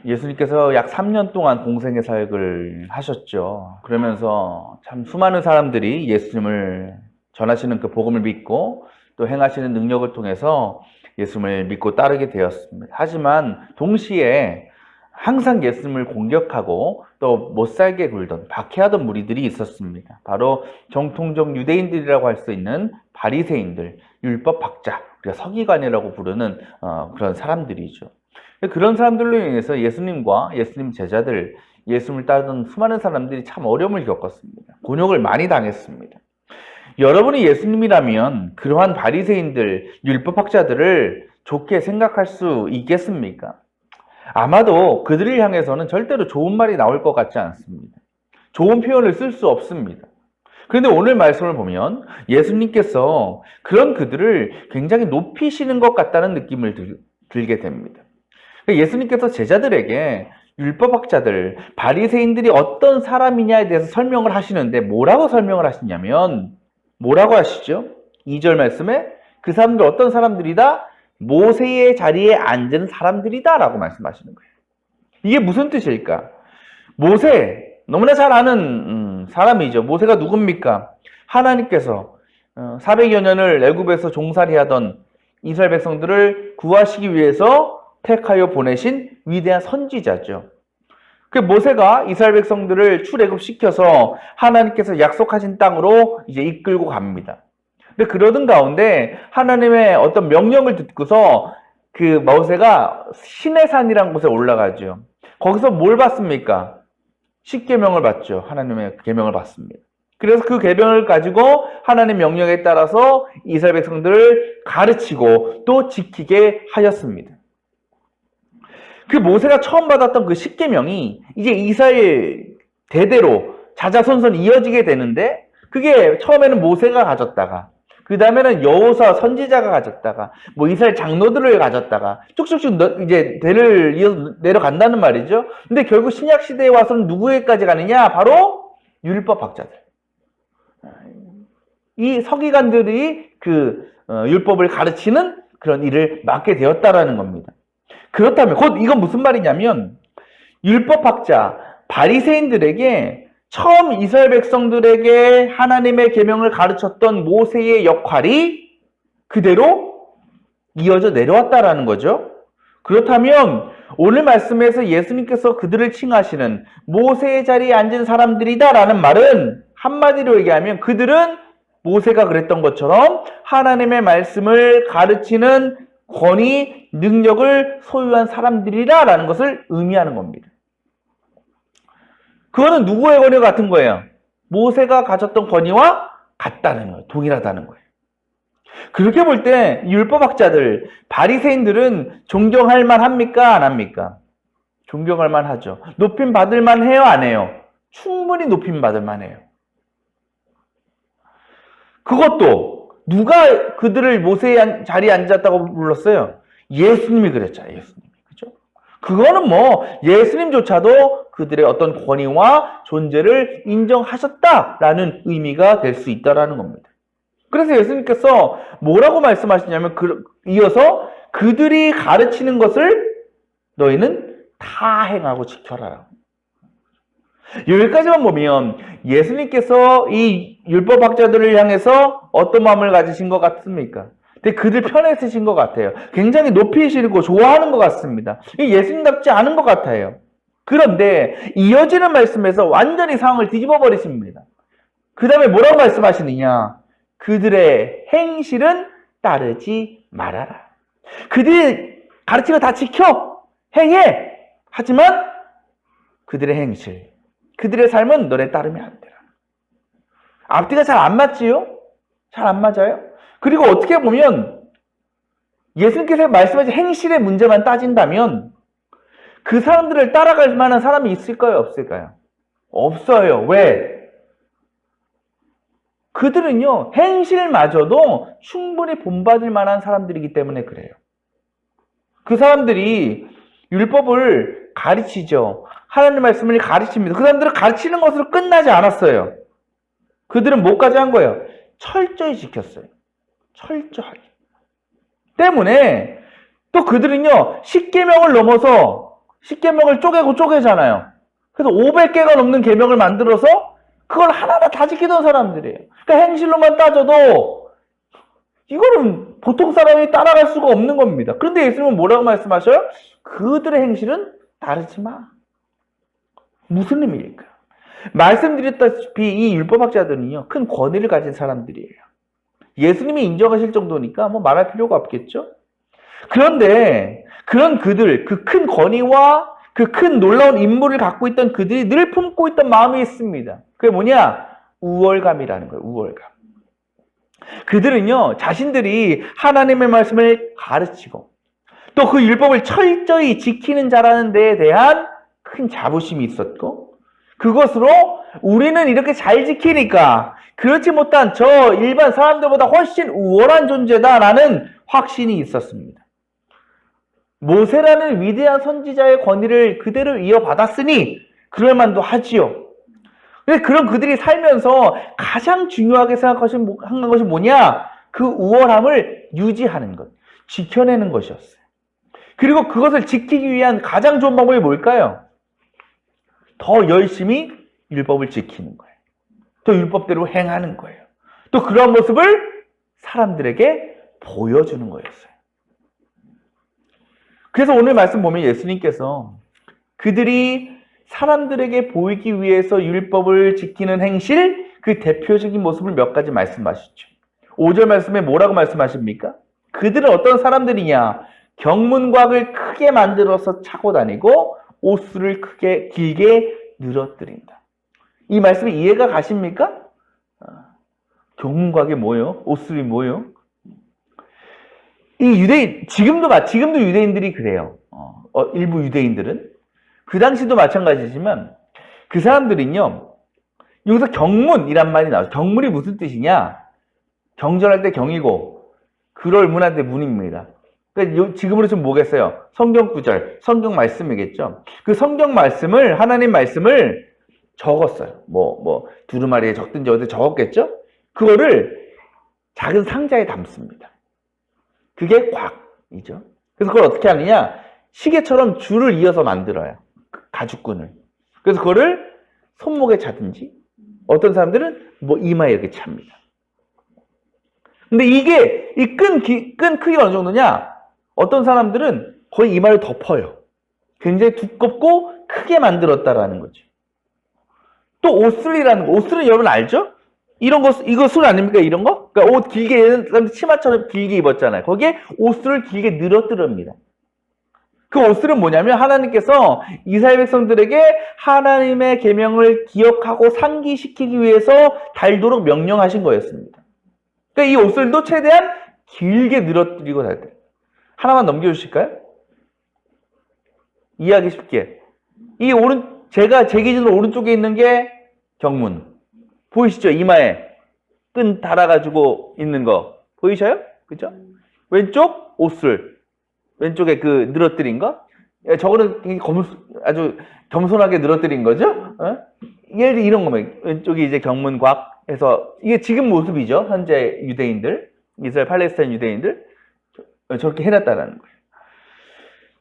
예수님께서 약 3년 동안 공생의 사역을 하셨죠. 그러면서 참 수많은 사람들이 예수님을 전하시는 그 복음을 믿고 또 행하시는 능력을 통해서 예수님을 믿고 따르게 되었습니다. 하지만 동시에 항상 예수님을 공격하고 또 못살게 굴던 박해하던 무리들이 있었습니다. 바로 정통적 유대인들이라고 할 수 있는 바리새인들, 율법 학자, 우리가 서기관이라고 부르는 그런 사람들이죠. 그런 사람들로 인해서 예수님과 예수님 제자들, 예수님을 따르던 수많은 사람들이 참 어려움을 겪었습니다. 곤욕을 많이 당했습니다. 여러분이 예수님이라면 그러한 바리새인들, 율법학자들을 좋게 생각할 수 있겠습니까? 아마도 그들을 향해서는 절대로 좋은 말이 나올 것 같지 않습니다. 좋은 표현을 쓸 수 없습니다. 그런데 오늘 말씀을 보면 예수님께서 그런 그들을 굉장히 높이시는 것 같다는 느낌을 들게 됩니다. 예수님께서 제자들에게 율법학자들, 바리새인들이 어떤 사람이냐에 대해서 설명을 하시는데 뭐라고 설명을 하시냐면 뭐라고 하시죠? 2절 말씀에 그 사람들 어떤 사람들이다? 모세의 자리에 앉은 사람들이다 라고 말씀하시는 거예요. 이게 무슨 뜻일까? 모세, 너무나 잘 아는 사람이죠. 모세가 누굽니까? 하나님께서 400여 년을 애굽에서 종살이하던 이스라엘 백성들을 구하시기 위해서 택하여 보내신 위대한 선지자죠. 그 모세가 이스라엘 백성들을 출애굽시켜서 하나님께서 약속하신 땅으로 이제 이끌고 갑니다. 근데 그러던 가운데 하나님의 어떤 명령을 듣고서 그 모세가 시내산이라는 곳에 올라가죠. 거기서 뭘 받습니까? 십계명을 받죠. 하나님의 계명을 받습니다. 그래서 그 계명을 가지고 하나님의 명령에 따라서 이스라엘 백성들을 가르치고 또 지키게 하였습니다. 그 모세가 처음 받았던 그 십계명이 이제 이스라엘 대대로 자자손손 이어지게 되는데 그게 처음에는 모세가 가졌다가 그 다음에는 여호수아 선지자가 가졌다가 뭐 이스라엘 장로들을 가졌다가 쭉쭉쭉 이제 대를 이어서 내려간다는 말이죠. 근데 결국 신약 시대에 와서는 누구에게까지 가느냐? 바로 율법학자들. 이 서기관들이 그 율법을 가르치는 그런 일을 맡게 되었다라는 겁니다. 그렇다면 곧 이건 무슨 말이냐면 율법학자 바리새인들에게 처음 이스라엘 백성들에게 하나님의 계명을 가르쳤던 모세의 역할이 그대로 이어져 내려왔다라는 거죠. 그렇다면 오늘 말씀에서 예수님께서 그들을 칭하시는 모세의 자리에 앉은 사람들이다라는 말은 한마디로 얘기하면 그들은 모세가 그랬던 것처럼 하나님의 말씀을 가르치는 권위, 능력을 소유한 사람들이라는 것을 의미하는 겁니다. 그거는 누구의 권위와 같은 거예요? 모세가 가졌던 권위와 같다는 거예요. 동일하다는 거예요. 그렇게 볼 때 율법학자들, 바리새인들은 존경할 만합니까? 안 합니까? 존경할 만하죠. 높임 받을 만해요? 안 해요? 충분히 높임 받을 만해요. 그것도 누가 그들을 모세의 자리에 앉았다고 불렀어요? 예수님이 그랬잖아요. 예수님이. 그죠? 그거는 뭐 예수님조차도 그들의 어떤 권위와 존재를 인정하셨다라는 의미가 될 수 있다라는 겁니다. 그래서 예수님께서 뭐라고 말씀하시냐면 이어서 그들이 가르치는 것을 너희는 다 행하고 지켜라. 여기까지만 보면 예수님께서 이 율법학자들을 향해서 어떤 마음을 가지신 것 같습니까? 근데 그들 편에 쓰신 것 같아요. 굉장히 높이시고 좋아하는 것 같습니다. 예수님답지 않은 것 같아요. 그런데 이어지는 말씀에서 완전히 상황을 뒤집어 버리십니다. 그 다음에 뭐라고 말씀하시느냐? 그들의 행실은 따르지 말아라. 그들이 가르치고 다 지켜! 행해! 하지만 그들의 행실, 그들의 삶은 너네 따르면 안 되라. 앞뒤가 잘 안 맞지요? 잘 안 맞아요? 그리고 어떻게 보면 예수님께서 말씀하신 행실의 문제만 따진다면 그 사람들을 따라갈 만한 사람이 있을까요? 없을까요? 없어요. 왜? 그들은요, 행실마저도 충분히 본받을 만한 사람들이기 때문에 그래요. 그 사람들이 율법을 가르치죠. 하나님의 말씀을 가르칩니다. 그 사람들은 가르치는 것으로 끝나지 않았어요. 그들은 뭐까지 한 거예요? 철저히 지켰어요. 철저하게. 때문에 또 그들은요, 십계명을 넘어서 십계명을 쪼개잖아요. 그래서 500개가 넘는 계명을 만들어서 그걸 하나하나 다 지키던 사람들이에요. 그러니까 행실로만 따져도 이거는 보통 사람이 따라갈 수가 없는 겁니다. 그런데 예수님은 뭐라고 말씀하셔요? 그들의 행실은 다르지 마. 무슨 의미일까? 말씀드렸다시피 이 율법학자들은요, 큰 권위를 가진 사람들이에요. 예수님이 인정하실 정도니까 뭐 말할 필요가 없겠죠? 그런데 그런 그들, 그 큰 권위와 그 큰 놀라운 임무를 갖고 있던 그들이 늘 품고 있던 마음이 있습니다. 그게 뭐냐? 우월감이라는 거예요. 우월감. 그들은요, 자신들이 하나님의 말씀을 가르치고 또 그 율법을 철저히 지키는 자라는 데에 대한 큰 자부심이 있었고, 그것으로 우리는 이렇게 잘 지키니까 그렇지 못한 저 일반 사람들보다 훨씬 우월한 존재다라는 확신이 있었습니다. 모세라는 위대한 선지자의 권위를 그대로 이어받았으니 그럴만도 하지요. 근데 그런 그들이 살면서 가장 중요하게 생각한 것이 뭐냐? 그 우월함을 유지하는 것, 지켜내는 것이었어요. 그리고 그것을 지키기 위한 가장 좋은 방법이 뭘까요? 더 열심히 율법을 지키는 거예요. 또 율법대로 행하는 거예요. 또 그런 모습을 사람들에게 보여주는 거였어요. 그래서 오늘 말씀 보면 예수님께서 그들이 사람들에게 보이기 위해서 율법을 지키는 행실, 그 대표적인 모습을 몇 가지 말씀하시죠. 5절 말씀에 뭐라고 말씀하십니까? 그들은 어떤 사람들이냐? 경문곽을 크게 만들어서 차고 다니고 옷수를 길게 늘어뜨린다. 이 말씀이 이해가 가십니까? 경문곽이 뭐예요? 옷술이 뭐예요? 지금도 유대인들이 그래요. 일부 유대인들은. 그 당시도 마찬가지지만, 그 사람들은요, 여기서 경문이란 말이 나와요. 경문이 무슨 뜻이냐? 경전할 때 경이고, 그럴 문할 때 문입니다. 그러니까 지금으로 좀 뭐겠어요? 성경 구절, 성경 말씀이겠죠? 그 성경 말씀을, 하나님 말씀을 적었어요. 두루마리에 적든지 어디 적었겠죠? 그거를 작은 상자에 담습니다. 그게 곽이죠. 그래서 그걸 어떻게 하느냐? 시계처럼 줄을 이어서 만들어요. 가죽끈을. 그래서 그거를 손목에 차든지, 어떤 사람들은 이마에 이렇게 찹니다. 근데 이게, 끈 크기가 어느 정도냐? 어떤 사람들은 거의 이마를 덮어요. 굉장히 두껍고 크게 만들었다라는 거죠. 또 옷슬이라는 거. 옷슬은 여러분 알죠? 이거 술 아닙니까? 이런 거? 그러니까 옷 길게, 치마처럼 길게 입었잖아요. 거기에 옷슬을 길게 늘어뜨립니다. 그 옷슬은 뭐냐면 하나님께서 이스라엘 백성들에게 하나님의 계명을 기억하고 상기시키기 위해서 달도록 명령하신 거였습니다. 그러니까 이 옷슬도 최대한 길게 늘어뜨리고 달 때. 하나만 넘겨주실까요? 이해하기 쉽게. 제가 제 기준으로 오른쪽에 있는 게 경문. 보이시죠? 이마에 끈 달아가지고 있는 거. 보이셔요? 그죠? 왼쪽 옷슬. 왼쪽에 그 늘어뜨린 거. 저거는 아주 겸손하게 늘어뜨린 거죠? 예를 들어 이런 거면 왼쪽이 이제 경문곽 해서 이게 지금 모습이죠. 현재 유대인들. 이스라엘 팔레스타인 유대인들. 저렇게 해놨다라는 거예요.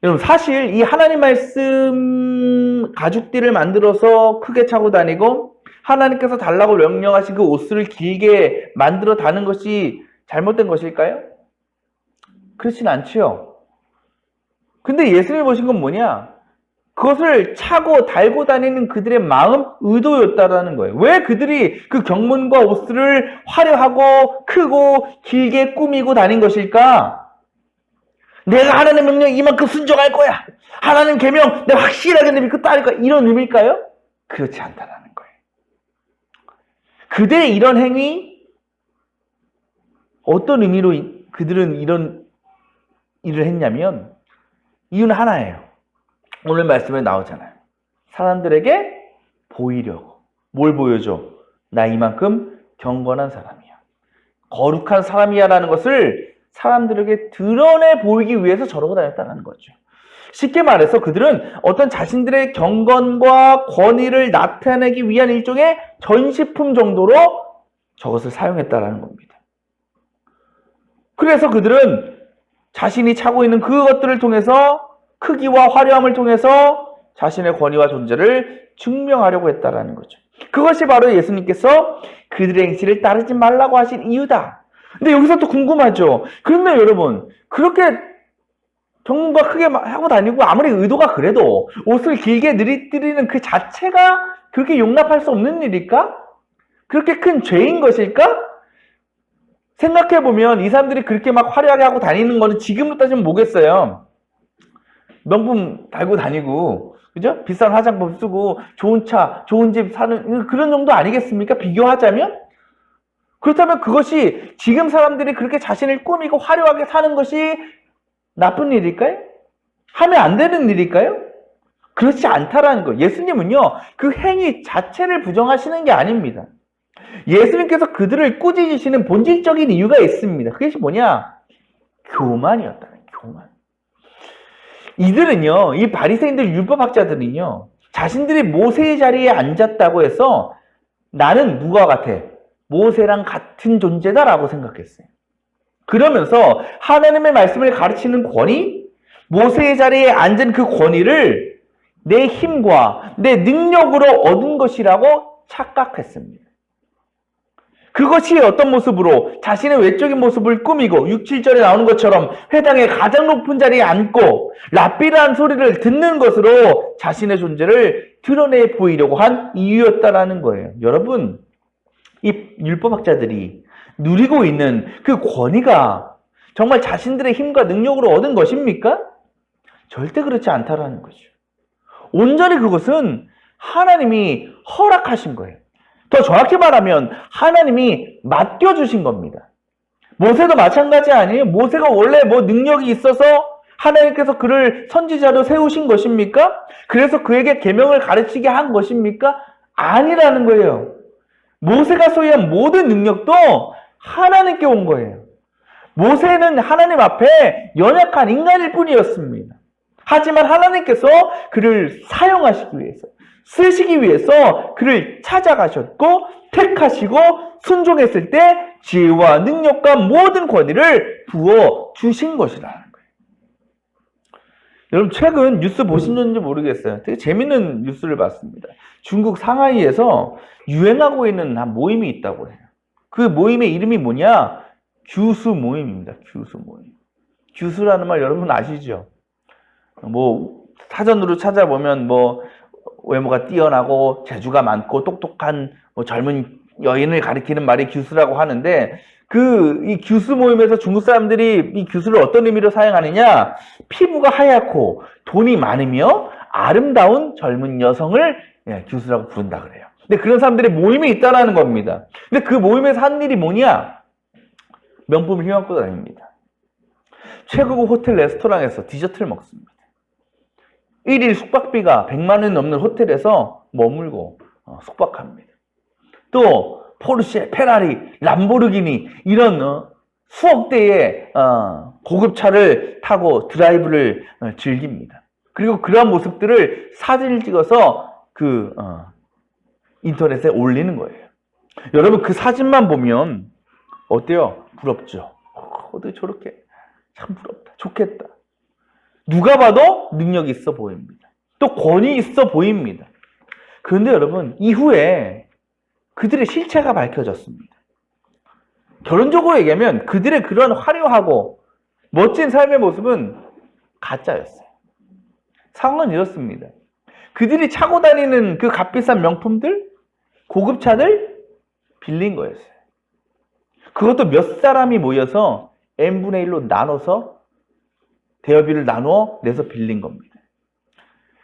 여러분, 사실 이 하나님 말씀 가죽띠를 만들어서 크게 차고 다니고 하나님께서 달라고 명령하신 그 옷을 길게 만들어 다는 것이 잘못된 것일까요? 그렇진 않지요. 근데 예수님이 보신 건 뭐냐? 그것을 차고 달고 다니는 그들의 마음, 의도였다라는 거예요. 왜 그들이 그 경문과 옷을 화려하고 크고 길게 꾸미고 다닌 것일까? 내가 하나님의 명령 이만큼 순종할 거야. 하나님 계명 내가 확실하게 믿고 따를 거야. 이런 의미일까요? 그렇지 않다라는 거예요. 그들의 이런 행위, 어떤 의미로 그들은 이런 일을 했냐면 이유는 하나예요. 오늘 말씀에 나오잖아요. 사람들에게 보이려고. 뭘 보여줘? 나 이만큼 경건한 사람이야. 거룩한 사람이야 라는 것을 사람들에게 드러내 보이기 위해서 저러고 다녔다는 거죠. 쉽게 말해서 그들은 어떤 자신들의 경건과 권위를 나타내기 위한 일종의 전시품 정도로 저것을 사용했다는 겁니다. 그래서 그들은 자신이 차고 있는 그것들을 통해서 크기와 화려함을 통해서 자신의 권위와 존재를 증명하려고 했다라는 거죠. 그것이 바로 예수님께서 그들의 행실을 따르지 말라고 하신 이유다. 근데 여기서 또 궁금하죠. 그런데 여러분, 그렇게 병문과 크게 하고 다니고 아무리 의도가 그래도 옷을 길게 늘이뜨리는 그 자체가 그렇게 용납할 수 없는 일일까? 그렇게 큰 죄인 것일까? 생각해보면 이 사람들이 그렇게 막 화려하게 하고 다니는 거는 지금으로 따지면 뭐겠어요? 명품 달고 다니고, 그죠? 비싼 화장품 쓰고, 좋은 차, 좋은 집 사는 그런 정도 아니겠습니까? 비교하자면? 그렇다면 그것이 지금 사람들이 그렇게 자신을 꾸미고 화려하게 사는 것이 나쁜 일일까요? 하면 안 되는 일일까요? 그렇지 않다라는 거예요. 예수님은요, 그 행위 자체를 부정하시는 게 아닙니다. 예수님께서 그들을 꾸짖으시는 본질적인 이유가 있습니다. 그것이 뭐냐? 교만이었다는 거예요. 교만. 이들은요, 이 바리새인들 율법학자들은요, 자신들이 모세의 자리에 앉았다고 해서 나는 누구와 같아? 모세랑 같은 존재다라고 생각했어요. 그러면서 하나님의 말씀을 가르치는 권위, 모세의 자리에 앉은 그 권위를 내 힘과 내 능력으로 얻은 것이라고 착각했습니다. 그것이 어떤 모습으로 자신의 외적인 모습을 꾸미고 6, 7절에 나오는 것처럼 회당의 가장 높은 자리에 앉고 랍비라는 소리를 듣는 것으로 자신의 존재를 드러내 보이려고 한 이유였다라는 거예요. 여러분, 이 율법학자들이 누리고 있는 그 권위가 정말 자신들의 힘과 능력으로 얻은 것입니까? 절대 그렇지 않다라는 거죠. 온전히 그것은 하나님이 허락하신 거예요. 더 정확히 말하면 하나님이 맡겨주신 겁니다. 모세도 마찬가지 아니에요? 모세가 원래 뭐 능력이 있어서 하나님께서 그를 선지자로 세우신 것입니까? 그래서 그에게 계명을 가르치게 한 것입니까? 아니라는 거예요. 모세가 소유한 모든 능력도 하나님께 온 거예요. 모세는 하나님 앞에 연약한 인간일 뿐이었습니다. 하지만 하나님께서 그를 사용하시기 위해서, 쓰시기 위해서 그를 찾아가셨고 택하시고 순종했을 때 지혜와 능력과 모든 권위를 부어 주신 것이라는 거예요. 여러분, 최근 뉴스 보신지 모르겠어요. 되게 재밌는 뉴스를 봤습니다. 중국 상하이에서 유행하고 있는 한 모임이 있다고 해요. 그 모임의 이름이 뭐냐? 규수 모임입니다. 규수 모임. 규수라는 말 여러분 아시죠? 뭐 사전으로 찾아보면 뭐 외모가 뛰어나고 재주가 많고 똑똑한 뭐 젊은 여인을 가리키는 말이 규수라고 하는데, 이 규수 모임에서 중국 사람들이 이 규수를 어떤 의미로 사용하느냐? 피부가 하얗고 돈이 많으며 아름다운 젊은 여성을 규수라고 부른다 그래요. 근데 그런 사람들의 모임이 있다라는 겁니다. 근데 그 모임에서 한 일이 뭐냐? 명품을 휘감고 다닙니다. 최고급 호텔 레스토랑에서 디저트를 먹습니다. 1일 숙박비가 100만 원이 넘는 호텔에서 머물고 숙박합니다. 또 포르쉐, 페라리, 람보르기니 이런 수억 대의 고급차를 타고 드라이브를 즐깁니다. 그리고 그러한 모습들을 사진을 찍어서 인터넷에 올리는 거예요. 여러분, 그 사진만 보면 어때요? 부럽죠? 어떻게 저렇게, 참 부럽다, 좋겠다. 누가 봐도 능력이 있어 보입니다. 또 권위 있어 보입니다. 그런데 여러분, 이후에 그들의 실체가 밝혀졌습니다. 결론적으로 얘기하면 그들의 그런 화려하고 멋진 삶의 모습은 가짜였어요. 상황은 이렇습니다. 그들이 차고 다니는 그 값비싼 명품들, 고급차들 빌린 거였어요. 그것도 몇 사람이 모여서 n분의 1로 나눠서 대여비를 나누어 내서 빌린 겁니다.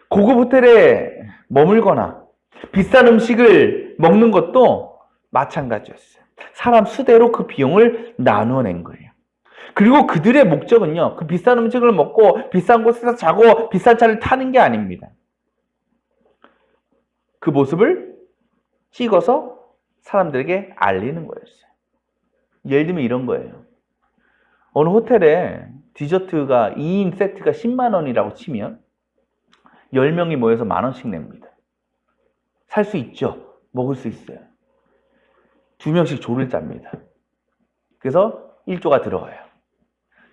고급 호텔에 머물거나 비싼 음식을 먹는 것도 마찬가지였어요. 사람 수대로 그 비용을 나누어 낸 거예요. 그리고 그들의 목적은요, 그 비싼 음식을 먹고 비싼 곳에서 자고 비싼 차를 타는 게 아닙니다. 그 모습을 찍어서 사람들에게 알리는 거였어요. 예를 들면 이런 거예요. 어느 호텔에 디저트가 2인 세트가 10만 원이라고 치면 10명이 모여서 만 원씩 냅니다. 살 수 있죠. 먹을 수 있어요. 2명씩 조를 짭니다. 그래서 1조가 들어가요.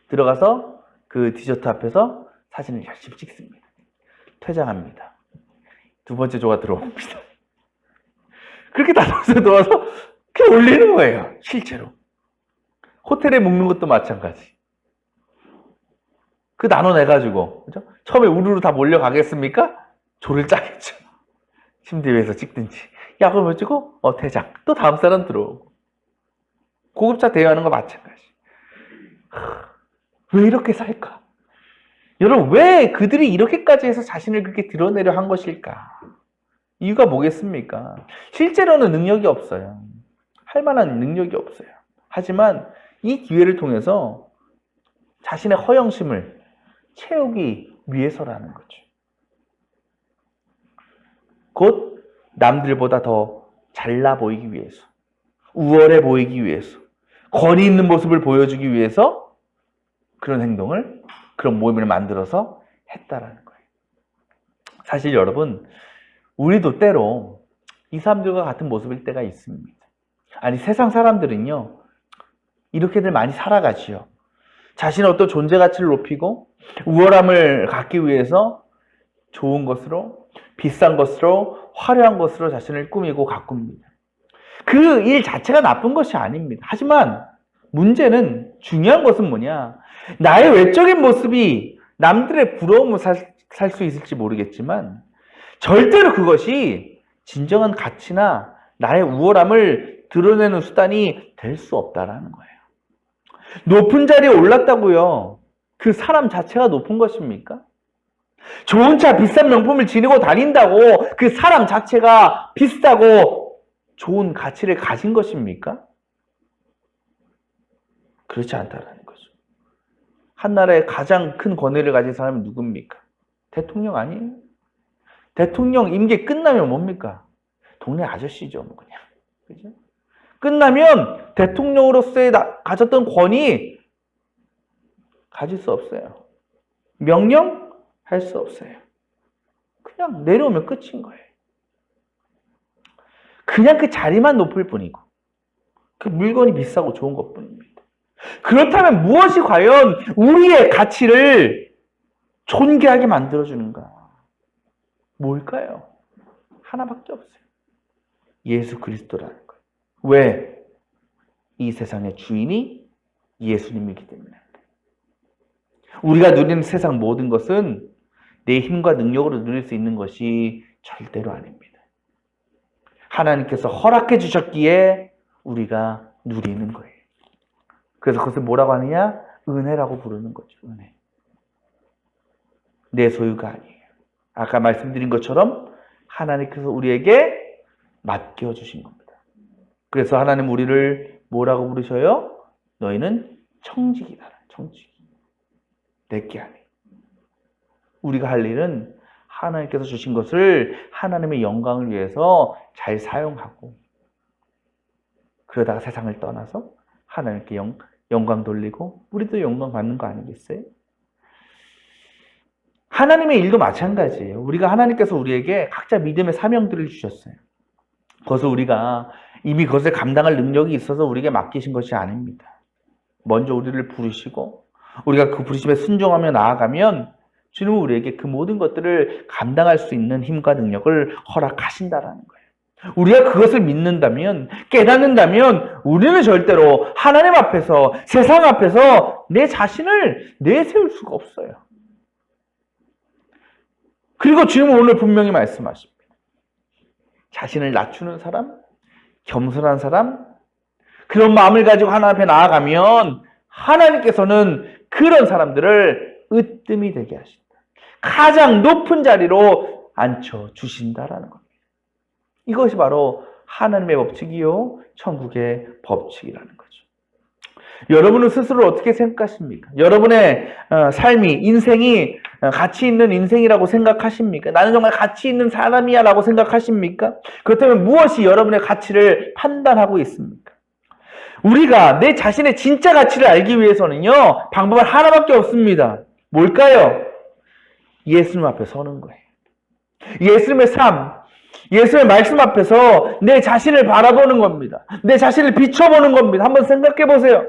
들어가서 그 디저트 앞에서 사진을 열심히 찍습니다. 퇴장합니다. 두 번째 조가 들어옵니다. 그렇게 다섯에 들어와서 그냥 올리는 거예요. 실제로. 호텔에 묵는 것도 마찬가지. 그 나눠내가지고, 그죠? 처음에 우르르 다 몰려가겠습니까? 조를 짜겠죠. 침대 위에서 찍든지. 야, 그럼 어쩌고? 퇴장. 또 다음 사람 들어오고. 고급차 대여하는 거 마찬가지. 왜 이렇게 살까? 여러분, 왜 그들이 이렇게까지 해서 자신을 그렇게 드러내려 한 것일까? 이유가 뭐겠습니까? 실제로는 능력이 없어요. 할 만한 능력이 없어요. 하지만 이 기회를 통해서 자신의 허영심을 채우기 위해서라는 거죠. 곧 남들보다 더 잘나 보이기 위해서, 우월해 보이기 위해서, 권위 있는 모습을 보여주기 위해서 그런 행동을, 그런 모임을 만들어서 했다라는 거예요. 사실 여러분, 우리도 때로 이 사람들과 같은 모습일 때가 있습니다. 아니, 세상 사람들은요, 이렇게들 많이 살아가지요. 자신의 어떤 존재 가치를 높이고 우월함을 갖기 위해서 좋은 것으로, 비싼 것으로, 화려한 것으로 자신을 꾸미고 가꿉니다. 그 일 자체가 나쁜 것이 아닙니다. 하지만 문제는, 중요한 것은 뭐냐? 나의 외적인 모습이 남들의 부러움을 살 수 있을지 모르겠지만 절대로 그것이 진정한 가치나 나의 우월함을 드러내는 수단이 될 수 없다라는 거예요. 높은 자리에 올랐다고요, 그 사람 자체가 높은 것입니까? 좋은 차, 비싼 명품을 지니고 다닌다고 그 사람 자체가 비싸고 좋은 가치를 가진 것입니까? 그렇지 않다라는 거죠. 한 나라의 가장 큰 권위를 가진 사람은 누굽니까? 대통령 아니에요? 대통령 임기 끝나면 뭡니까? 동네 아저씨죠, 뭐 그냥. 그죠? 끝나면 대통령으로서의 가졌던 권위 가질 수 없어요. 명령 할 수 없어요. 그냥 내려오면 끝인 거예요. 그냥 그 자리만 높을 뿐이고 그 물건이 비싸고 좋은 것뿐입니다. 그렇다면 무엇이 과연 우리의 가치를 존귀하게 만들어주는가? 뭘까요? 하나밖에 없어요. 예수 그리스도라는 거예요. 왜? 이 세상의 주인이 예수님이기 때문에. 우리가 누리는 세상 모든 것은 내 힘과 능력으로 누릴 수 있는 것이 절대로 아닙니다. 하나님께서 허락해 주셨기에 우리가 누리는 거예요. 그래서 그것을 뭐라고 하느냐? 은혜라고 부르는 거죠. 은혜. 내 소유가 아니에요. 아까 말씀드린 것처럼 하나님께서 우리에게 맡겨주신 겁니다. 그래서 하나님 우리를 뭐라고 부르셔요? 너희는 청직이다. 청직. 내게 아니. 우리가 할 일은 하나님께서 주신 것을 하나님의 영광을 위해서 잘 사용하고, 그러다가 세상을 떠나서 하나님께 영광 돌리고 우리도 영광 받는 거 아니겠어요? 하나님의 일도 마찬가지예요. 우리가 하나님께서 우리에게 각자 믿음의 사명들을 주셨어요. 그것을 우리가 이미 그것을 감당할 능력이 있어서 우리에게 맡기신 것이 아닙니다. 먼저 우리를 부르시고 우리가 그 부르심에 순종하며 나아가면 주님은 우리에게 그 모든 것들을 감당할 수 있는 힘과 능력을 허락하신다라는 거예요. 우리가 그것을 믿는다면, 깨닫는다면 우리는 절대로 하나님 앞에서, 세상 앞에서 내 자신을 내세울 수가 없어요. 그리고 주님은 오늘 분명히 말씀하십니다. 자신을 낮추는 사람, 겸손한 사람, 그런 마음을 가지고 하나님 앞에 나아가면 하나님께서는 그런 사람들을 으뜸이 되게 하신다. 가장 높은 자리로 앉혀주신다라는 겁니다. 이것이 바로 하나님의 법칙이요, 천국의 법칙이라는 거죠. 여러분은 스스로 어떻게 생각하십니까? 여러분의 삶이, 인생이 가치 있는 인생이라고 생각하십니까? 나는 정말 가치 있는 사람이야 라고 생각하십니까? 그렇다면 무엇이 여러분의 가치를 판단하고 있습니까? 우리가 내 자신의 진짜 가치를 알기 위해서는요, 방법은 하나밖에 없습니다. 뭘까요? 예수님 앞에 서는 거예요. 예수님의 삶, 예수님의 말씀 앞에서 내 자신을 바라보는 겁니다. 내 자신을 비춰보는 겁니다. 한번 생각해 보세요.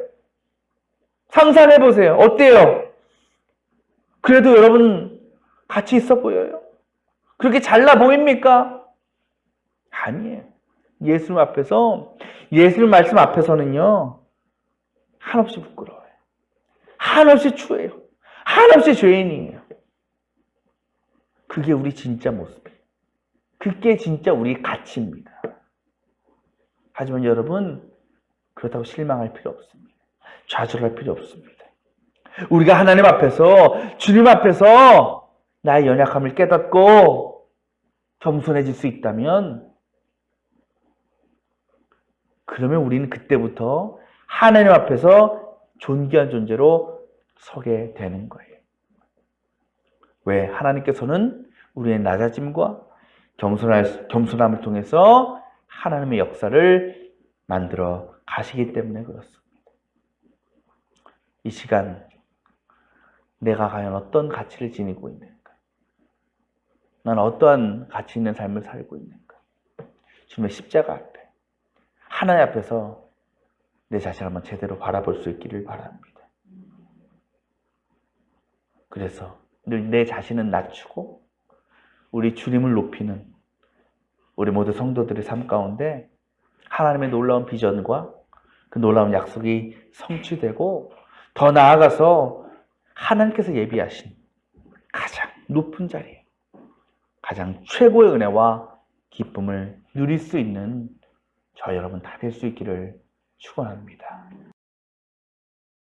상상해 보세요. 어때요? 그래도 여러분 가치 있어 보여요? 그렇게 잘나 보입니까? 아니에요. 예수님 앞에서, 예수님 말씀 앞에서는요, 한없이 부끄러워요. 한없이 추해요. 한없이 죄인이에요. 그게 우리 진짜 모습이에요. 그게 진짜 우리 가치입니다. 하지만 여러분, 그렇다고 실망할 필요 없습니다. 좌절할 필요 없습니다. 우리가 하나님 앞에서, 주님 앞에서 나의 연약함을 깨닫고 겸손해질 수 있다면, 그러면 우리는 그때부터 하나님 앞에서 존귀한 존재로 서게 되는 거예요. 왜? 하나님께서는 우리의 낮아짐과 겸손함을 통해서 하나님의 역사를 만들어 가시기 때문에 그렇습니다. 이 시간 내가 과연 어떤 가치를 지니고 있는가? 난 어떠한 가치 있는 삶을 살고 있는가? 주님의 십자가 앞에, 하나님 앞에서 내 자신을 한번 제대로 바라볼 수 있기를 바랍니다. 그래서 늘 내 자신은 낮추고 우리 주님을 높이는 우리 모두 성도들의 삶 가운데 하나님의 놀라운 비전과 그 놀라운 약속이 성취되고 더 나아가서 하나님께서 예비하신 가장 높은 자리에 가장 최고의 은혜와 기쁨을 누릴 수 있는 저 여러분 다 될 수 있기를 축원합니다.